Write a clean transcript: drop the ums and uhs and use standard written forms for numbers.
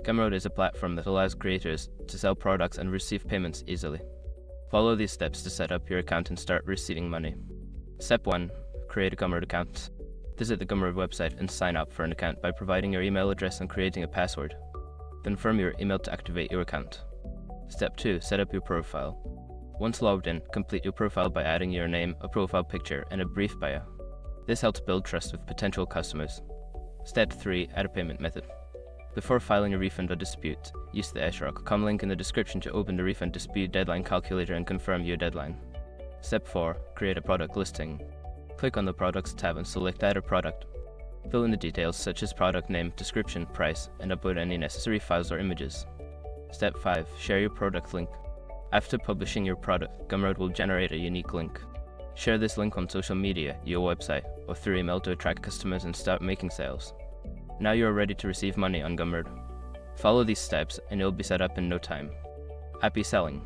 Gumroad is a platform that allows creators to sell products and receive payments easily. Follow these steps to set up your account and start receiving money. Step 1. Create a Gumroad account. Visit the Gumroad website and sign up for an account by providing your email address and creating a password. Confirm your email to activate your account. Step 2. Set up your profile. Once logged in, complete your profile by adding your name, a profile picture, and a brief bio. This helps build trust with potential customers. Step 3. Add a payment method. Before filing a refund or dispute, use the #com link in the description to open the refund dispute deadline calculator and confirm your deadline. Step 4. Create a product listing. Click on the Products tab and select Add a product. Fill in the details such as product name, description, price, and upload any necessary files or images. Step 5. Share your product link. After publishing your product, Gumroad will generate a unique link. Share this link on social media, your website, or through email to attract customers and start making sales. Now you are ready to receive money on Gumroad. Follow these steps and you'll be set up in no time. Happy selling!